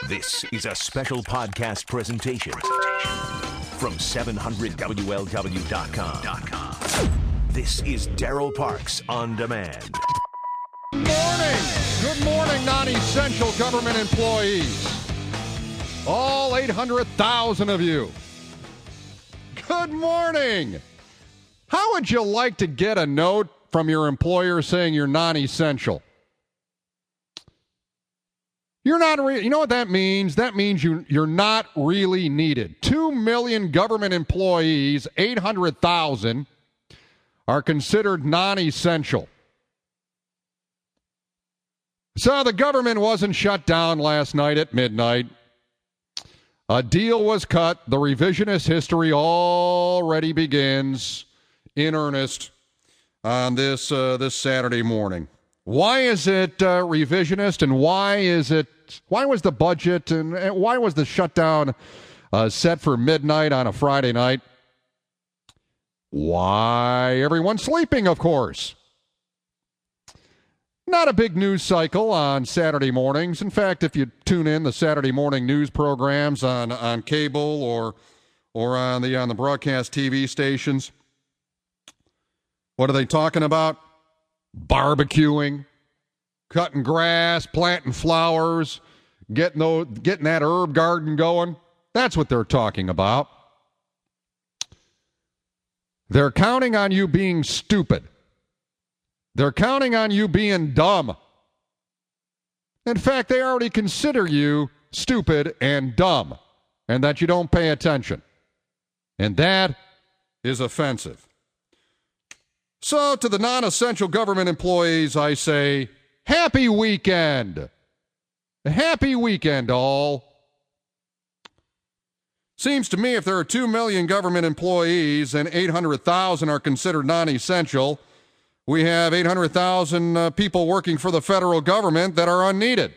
This is a special podcast presentation from 700WLW.com. This is Darryl Parks on Demand. Good morning, non-essential government employees. All 800,000 of you. Good morning. How would you like to get a note from your employer saying you're non-essential? You're not you know what that means? That means you're not really needed. 2 million government employees, 800,000 are considered non-essential. So the government wasn't shut down last night at midnight. A deal was cut. The revisionist history already begins in earnest on this Saturday morning. Why is it revisionist, and why was the budget and why was the shutdown set for midnight on a Friday night? Why? Everyone's sleeping, of course. Not a big news cycle on Saturday mornings. In fact, if you tune in the Saturday morning news programs on cable or on the broadcast TV stations, what are they talking about? Barbecuing, cutting grass, planting flowers, getting that herb garden going. That's what they're talking about. They're counting on you being stupid. They're counting on you being dumb. In fact, they already consider you stupid and dumb, and that you don't pay attention. And that is offensive. So to the non-essential government employees, I say, happy weekend. Happy weekend, all. Seems to me if there are 2 million government employees and 800,000 are considered non-essential, we have 800,000 people working for the federal government that are unneeded.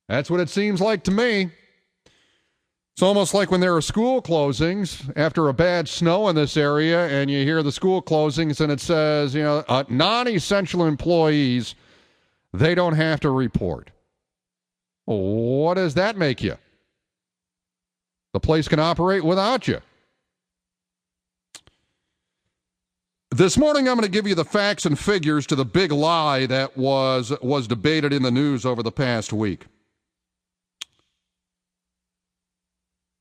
That's what it seems like to me. It's almost like when there are school closings after a bad snow in this area, and you hear the school closings and it says, non-essential employees, they don't have to report. What does that make you? The place can operate without you. This morning, I'm going to give you the facts and figures to the big lie that was debated in the news over the past week.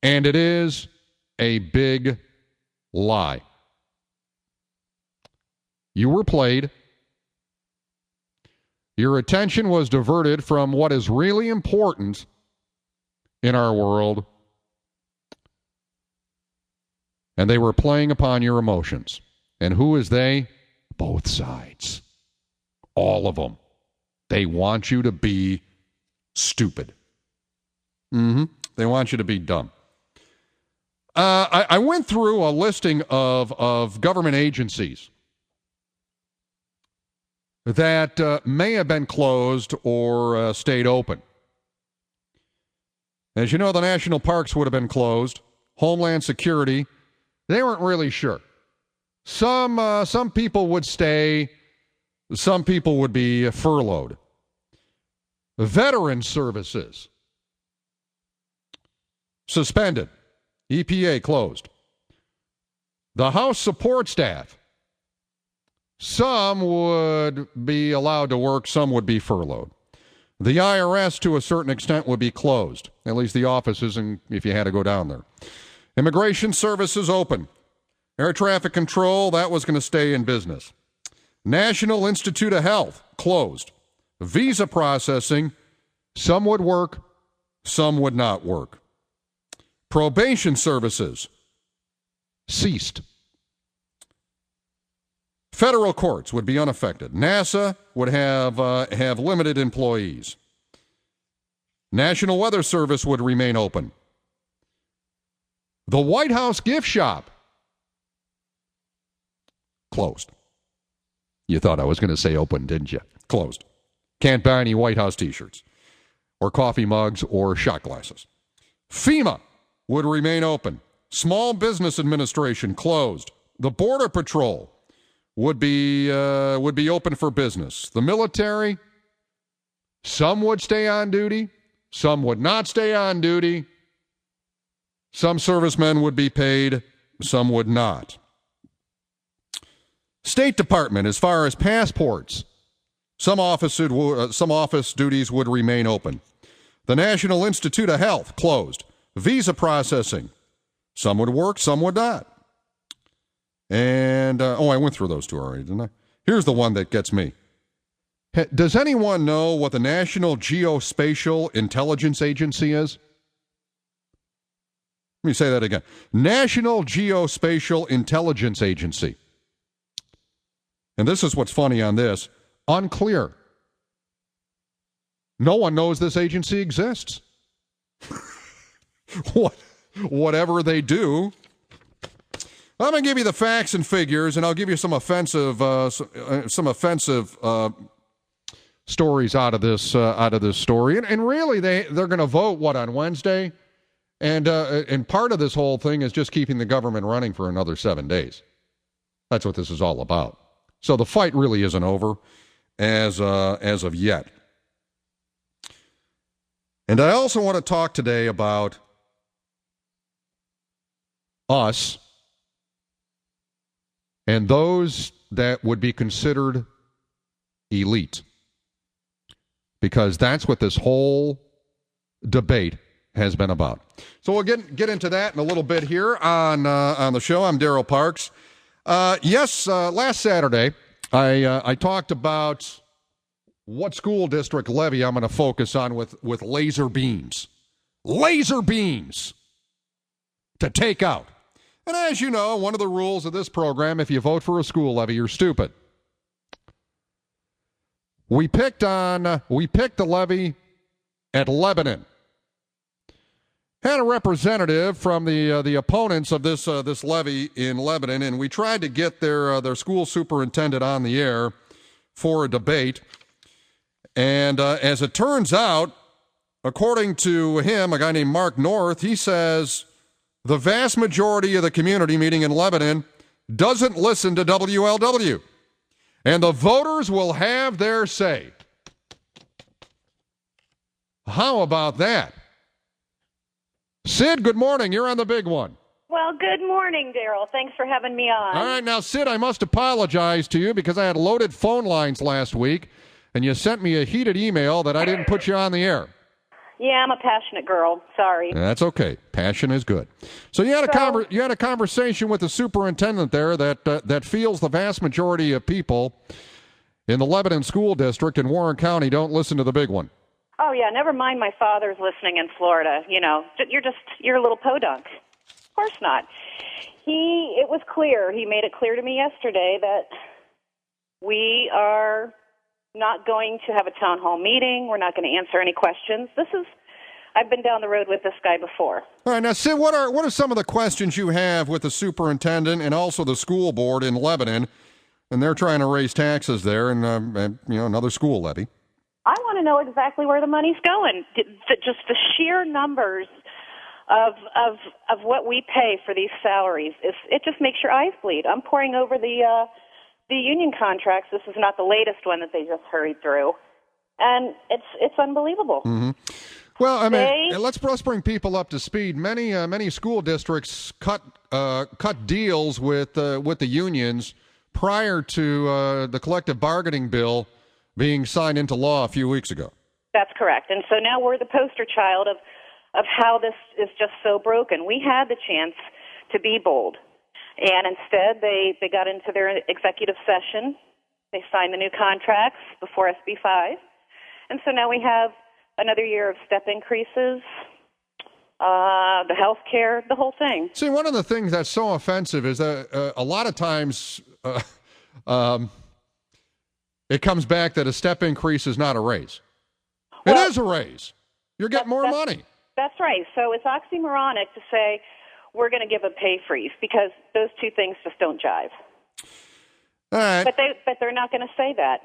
And it is a big lie. You were played. Your attention was diverted from what is really important in our world. And they were playing upon your emotions. And who is they? Both sides. All of them. They want you to be stupid. They want you to be dumb. I went through a listing of government agencies that may have been closed or stayed open. As you know, the national parks would have been closed. Homeland Security, they weren't really sure. Some people would stay. Some people would be furloughed. Veteran services suspended. EPA closed. The House support staff, some would be allowed to work, some would be furloughed. The IRS, to a certain extent, would be closed, at least the offices, and if you had to go down there. Immigration services open. Air traffic control, that was going to stay in business. National Institute of Health closed. Visa processing, some would work, some would not work. Probation services ceased. Federal courts would be unaffected. NASA would have limited employees. National Weather Service would remain open. The White House gift shop closed. You thought I was going to say open, didn't you? Closed. Can't buy any White House t-shirts or coffee mugs or shot glasses. FEMA would remain open. Small Business Administration closed. The Border Patrol would be open for business. The military, some would stay on duty, Some would not stay on duty. Some servicemen would be paid. Some would not. State Department, as far as passports, some office duties would remain open. The National Institute of Health closed. Visa processing, some would work, some would not. And, I went through those two already, didn't I? Here's the one that gets me. Does anyone know what the National Geospatial Intelligence Agency is? Let me say that again. National Geospatial Intelligence Agency. And this is what's funny on this. Unclear. No one knows this agency exists. Whatever they do. I'm going to give you the facts and figures, and I'll give you some offensive stories out of this story. And really, they're going to vote on Wednesday, and part of this whole thing is just keeping the government running for another 7 days. That's what this is all about. So the fight really isn't over as of yet. And I also want to talk today about us and those that would be considered elite, because that's what this whole debate has been about. So we'll get into that in a little bit here on the show. I'm Darryl Parks. Last Saturday I talked about what school district levy I'm going to focus on with laser beams. Laser beams to take out. And as you know, one of the rules of this program, if you vote for a school levy, you're stupid. We picked the levy at Lebanon. Had a representative from the opponents of this levy in Lebanon, and we tried to get their school superintendent on the air for a debate. And as it turns out, according to him, a guy named Mark North, he says the vast majority of the community meeting in Lebanon doesn't listen to WLW. And the voters will have their say. How about that? Cyd, good morning. You're on the big one. Well, good morning, Darryl. Thanks for having me on. All right, now, Cyd, I must apologize to you because I had loaded phone lines last week, and you sent me a heated email that I didn't put you on the air. Yeah, I'm a passionate girl. Sorry. That's okay. Passion is good. So you had a conversation with the superintendent there that feels the vast majority of people in the Lebanon School District in Warren County don't listen to the big one. Oh, yeah, never mind my father's listening in Florida. You know, you're a little podunk. Of course not. It was clear. He made it clear to me yesterday that we are not going to have a town hall meeting. We're not going to answer any questions. I've been down the road with this guy before. All right, now, Cyd, what are some of the questions you have with the superintendent and also the school board in Lebanon? And they're trying to raise taxes there and another school levy. I want to know exactly where the money's going. Just the sheer numbers of what we pay for these salaries. It just makes your eyes bleed. I'm poring over the union contracts. This is not the latest one that they just hurried through, and it's unbelievable. Mm-hmm. Well, I mean, let's bring people up to speed. Many school districts cut deals with the unions prior to the collective bargaining bill being signed into law a few weeks ago. That's correct. And so now we're the poster child of how this is just so broken. We had the chance to be bold, and instead they got into their executive session. They signed the new contracts before SB 5. And so now we have another year of step increases, the health care, the whole thing. See, one of the things that's so offensive is that a lot of times it comes back that a step increase is not a raise. Well, it is a raise. You're getting more money. That's right. So it's oxymoronic to say we're going to give a pay freeze because those two things just don't jive. All right. But they're not going to say that.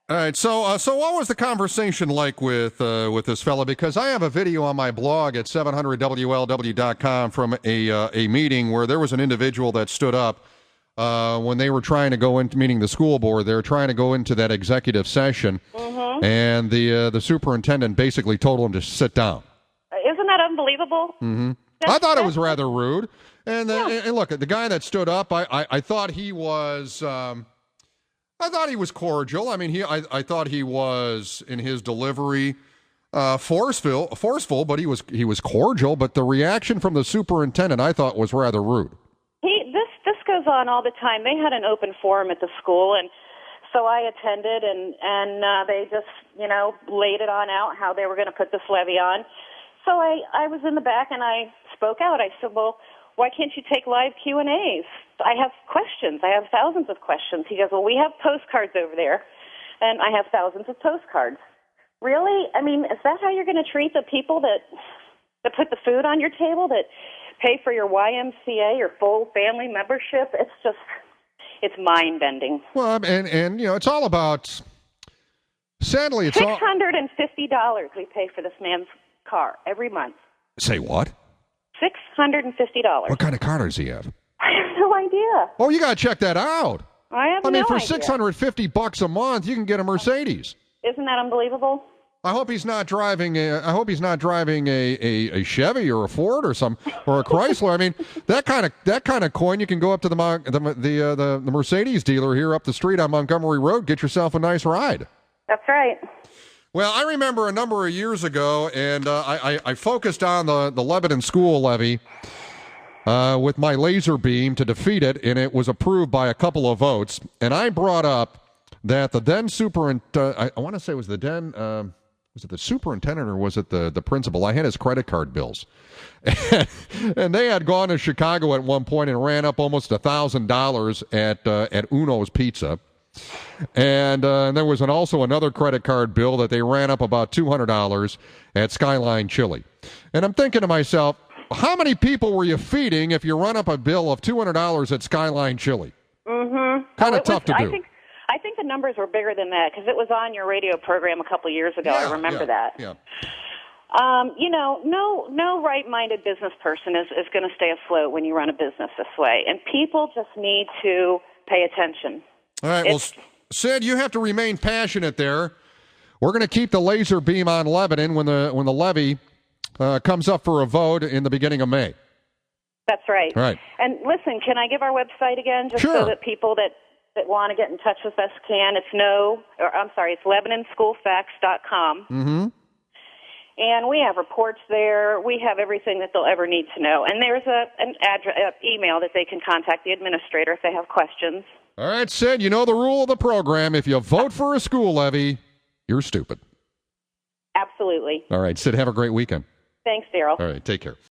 All right. So what was the conversation like with this fella? Because I have a video on my blog at 700WLW.com from a meeting where there was an individual that stood up when they were trying to go into, meaning the school board, they were trying to go into that executive session. Mm-hmm. And the superintendent basically told him to sit down. Isn't that unbelievable? Mm-hmm. I thought it was rather rude. And look, the guy that stood up, I thought he was cordial. I mean, I thought he was in his delivery forceful, but he was cordial. But the reaction from the superintendent, I thought, was rather rude. This goes on all the time. They had an open forum at the school, and so I attended, and they just laid it on out how they were going to put this levy on. So I was in the back and I spoke out. I said, well, why can't you take live Q&As? I have questions. I have thousands of questions. He goes, well, we have postcards over there, and I have thousands of postcards. Really? I mean, is that how you're going to treat the people that put the food on your table, that pay for your YMCA, your full family membership? It's mind-bending. Well, and it's all about, sadly, it's all... $650 we pay for this man's car every month. Say what? $650. What kind of car does he have? I have no idea. Oh, you got to check that out. I mean, for $650 a month, you can get a Mercedes. Isn't that unbelievable? I hope he's not driving a Chevy or a Ford or a Chrysler. I mean, that kind of coin, you can go up to the Mercedes dealer here up the street on Montgomery Road, get yourself a nice ride. That's right. Well, I remember a number of years ago, and I focused on the Lebanon school levy with my laser beam to defeat it, and it was approved by a couple of votes. And I brought up that the then superintendent, I want to say it was the then, was it the superintendent or was it the principal? I had his credit card bills. And they had gone to Chicago at one point and ran up almost $1,000 at Uno's Pizza. And there was also another credit card bill that they ran up about $200 at Skyline Chili. And I'm thinking to myself, how many people were you feeding if you run up a bill of $200 at Skyline Chili? Mm-hmm. Kind of tough to do. I think the numbers were bigger than that because it was on your radio program a couple of years ago. I remember that. Yeah. No right-minded business person is going to stay afloat when you run a business this way. And people just need to pay attention. All right, well, Cyd, you have to remain passionate there. We're going to keep the laser beam on Lebanon when the levy comes up for a vote in the beginning of May. That's right. All right. And listen, can I give our website again just Sure. so that people that want to get in touch with us can? It's LebanonSchoolFacts.com. Mm-hmm. And we have reports there. We have everything that they'll ever need to know. And there's an email that they can contact the administrator if they have questions. All right, Cyd, you know the rule of the program. If you vote for a school levy, you're stupid. Absolutely. All right, Cyd, have a great weekend. Thanks, Darryl. All right, take care.